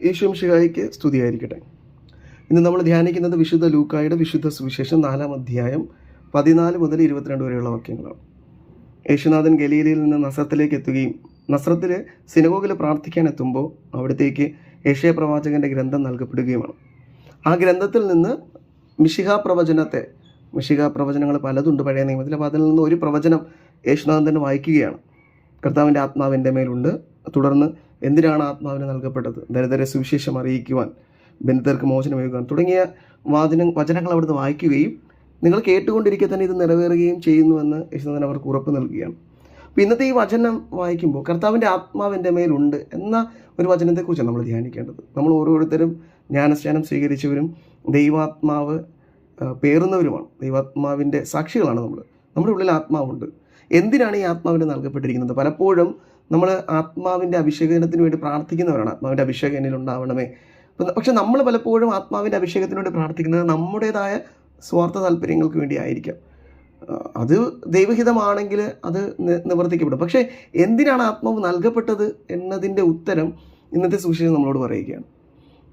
ഈശോ മിശിഹായ്ക്ക് സ്തുതിയായിരിക്കട്ടെ. ഇന്ന് നമ്മൾ ധ്യാനിക്കുന്നത് വിശുദ്ധ ലൂക്കായുടെ വിശുദ്ധ സുവിശേഷം 4-ാം അധ്യായം 14 മുതൽ 22 വരെയുള്ള വാക്യങ്ങളാണ്. യേശുനാഥൻ ഗലീലയിൽ നിന്ന് നസ്രത്തിലേക്ക് എത്തുകയും നസ്രത്തിൽ സിനഗോഗിൽ പ്രാർത്ഥിക്കാൻ എത്തുമ്പോൾ അവിടത്തേക്ക് യെശയ്യാ പ്രവാചകൻ്റെ ഗ്രന്ഥം നൽകപ്പെടുകയുമാണ്. ആ ഗ്രന്ഥത്തിൽ നിന്ന് മിശിഹാ പ്രവചനങ്ങൾ പലതുണ്ട് പഴയ നിയമത്തിൽ. അപ്പോൾ അതിൽ നിന്ന് ഒരു പ്രവചനം യേശുനാഥൻ തന്നെ വായിക്കുകയാണ്. കർത്താവിൻ്റെ ആത്മാവിൻ്റെ മേലുണ്ട്. തുടർന്ന് എന്തിനാണ് ആത്മാവിന് നൽകപ്പെട്ടത്? ദരിദ്രരെ സുവിശേഷം അറിയിക്കുവാൻ, ബന്ധിതർക്ക് മോചനമേകുവാൻ തുടങ്ങിയ വചനങ്ങൾ അവിടുന്ന് വായിക്കുകയും നിങ്ങൾ കേട്ടുകൊണ്ടിരിക്കെ തന്നെ ഇത് നിറവേറുകയും ചെയ്യുന്നുവെന്ന് യേശുനാഥൻ അവർക്ക് ഉറപ്പ് നൽകുകയാണ്. അപ്പോൾ ഇന്നത്തെ ഈ വചനം വായിക്കുമ്പോൾ കർത്താവിൻ്റെ ആത്മാവിൻ്റെ മേലുണ്ട് എന്ന ഒരു വചനത്തെക്കുറിച്ചാണ് നമ്മൾ ധ്യാനിക്കേണ്ടത്. നമ്മൾ ഓരോരുത്തരും ജ്ഞാനസ്നാനം സ്വീകരിച്ചവരും ദൈവാത്മാവ് പേറുന്നവരുമാണ്. ദൈവാത്മാവിൻ്റെ സാക്ഷികളാണ് നമ്മുടെ ഉള്ളിൽ ആത്മാവുണ്ട്. എന്തിനാണ് ഈ ആത്മാവിന് നൽകപ്പെട്ടിരിക്കുന്നത്? പലപ്പോഴും നമ്മൾ ആത്മാവിൻ്റെ അഭിഷേകത്തിന് വേണ്ടി പ്രാർത്ഥിക്കുന്നവരാണ്. ആത്മാവിൻ്റെ അഭിഷേകം എന്നിലുണ്ടാവണമേ. പക്ഷെ നമ്മൾ പലപ്പോഴും ആത്മാവിൻ്റെ അഭിഷേകത്തിന് വേണ്ടി പ്രാർത്ഥിക്കുന്നത് നമ്മുടേതായ സ്വാർത്ഥ താല്പര്യങ്ങൾക്ക് വേണ്ടി ആയിരിക്കാം. അത് ദൈവഹിതമാണെങ്കിൽ അത് നിവർത്തിക്കപ്പെടും. പക്ഷേ എന്തിനാണ് ആത്മാവ് നൽകപ്പെട്ടത് എന്നതിൻ്റെ ഉത്തരം ഇന്നത്തെ സുവിശേഷം നമ്മളോട് പറയുകയാണ്.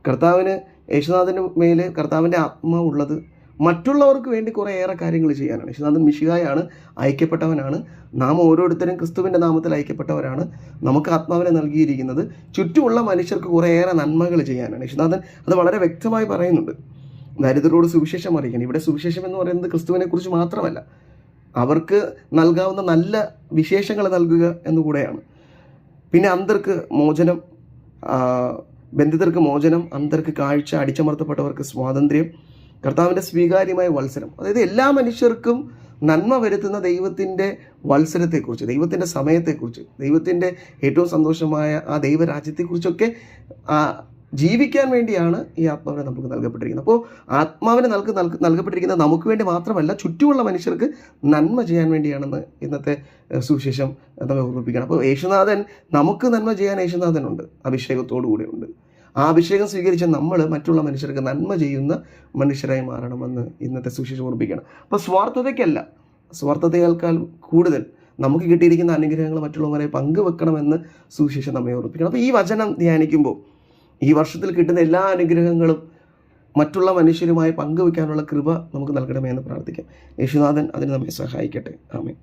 കർത്താവിന് യേശുനാഥന് മേലെ കർത്താവിൻ്റെ ആത്മാവുള്ളത് മറ്റുള്ളവർക്ക് വേണ്ടി കുറേയേറെ കാര്യങ്ങൾ ചെയ്യാനാണ്. യേശുനാഥൻ മിശിഹായാണ്, അയക്കപ്പെട്ടവനാണ്. നാം ഓരോരുത്തരും ക്രിസ്തുവിൻ്റെ നാമത്തിൽ അയക്കപ്പെട്ടവരാണ്. നമുക്ക് ആത്മാവിനെ നൽകിയിരിക്കുന്നത് ചുറ്റുമുള്ള മനുഷ്യർക്ക് കുറേയേറെ നന്മകൾ ചെയ്യാനാണ്. യേശുനാഥൻ അത് വളരെ വ്യക്തമായി പറയുന്നുണ്ട്. ദരിദ്രരോട് സുവിശേഷം അറിയിക്കണം. ഇവിടെ സുവിശേഷം എന്ന് പറയുന്നത് ക്രിസ്തുവിനെ കുറിച്ച് മാത്രമല്ല, അവർക്ക് നൽകാവുന്ന നല്ല വിശേഷങ്ങൾ നൽകുക എന്നുകൂടെയാണ്. പിന്നെ അന്ധർക്ക് മോചനം, ബന്ധിതർക്ക് മോചനം, അന്ധർക്ക് കാഴ്ച, അടിച്ചമർത്തപ്പെട്ടവർക്ക് സ്വാതന്ത്ര്യം, കർത്താവിൻ്റെ സ്വീകാര്യമായ വത്സരം. അതായത് എല്ലാ മനുഷ്യർക്കും നന്മ വരുത്തുന്ന ദൈവത്തിൻ്റെ വത്സരത്തെക്കുറിച്ച്, ദൈവത്തിൻ്റെ സമയത്തെക്കുറിച്ച്, ദൈവത്തിൻ്റെ ഏറ്റവും സന്തോഷമായ ആ ദൈവരാജ്യത്തെക്കുറിച്ചൊക്കെ ജീവിക്കാൻ വേണ്ടിയാണ് ഈ ആത്മാവിനെ നമുക്ക് നൽകപ്പെട്ടിരിക്കുന്നത്. അപ്പോൾ ആത്മാവിനെ നൽകപ്പെട്ടിരിക്കുന്നത് നമുക്ക് വേണ്ടി മാത്രമല്ല, ചുറ്റുമുള്ള മനുഷ്യർക്ക് നന്മ ചെയ്യാൻ വേണ്ടിയാണെന്ന് ഇന്നത്തെ സുവിശേഷം നമ്മെ ഓർമ്മിപ്പിക്കണം. അപ്പോൾ യേശുനാഥൻ നമുക്ക് നന്മ ചെയ്യാൻ യേശുനാഥനുണ്ട്, അഭിഷേകത്തോടു കൂടെ ഉണ്ട്. ആ അഭിഷേകം സ്വീകരിച്ച നമ്മൾ മറ്റുള്ള മനുഷ്യർക്ക് നന്മ ചെയ്യുന്ന മനുഷ്യരായി മാറണമെന്ന് ഇന്നത്തെ സുവിശേഷം ഓർമ്മിപ്പിക്കണം. അപ്പോൾ സ്വാർത്ഥതയ്ക്കല്ല, സ്വാർത്ഥതയേക്കാൾ കൂടുതൽ നമുക്ക് കിട്ടിയിരിക്കുന്ന അനുഗ്രഹങ്ങൾ മറ്റുള്ളവരെ പങ്കുവെക്കണമെന്ന് സുവിശേഷം നമ്മെ ഓർമ്മിപ്പിക്കണം. അപ്പോൾ ഈ വചനം ധ്യാനിക്കുമ്പോൾ ഈ വർഷത്തിൽ കിട്ടുന്ന എല്ലാ അനുഗ്രഹങ്ങളും മറ്റുള്ള മനുഷ്യരുമായി പങ്കുവെക്കാനുള്ള കൃപ നമുക്ക് നൽകണമേ എന്ന് പ്രാർത്ഥിക്കാം. യേശുനാഥൻ അതിന് നമ്മെ സഹായിക്കട്ടെ. ആമേൻ.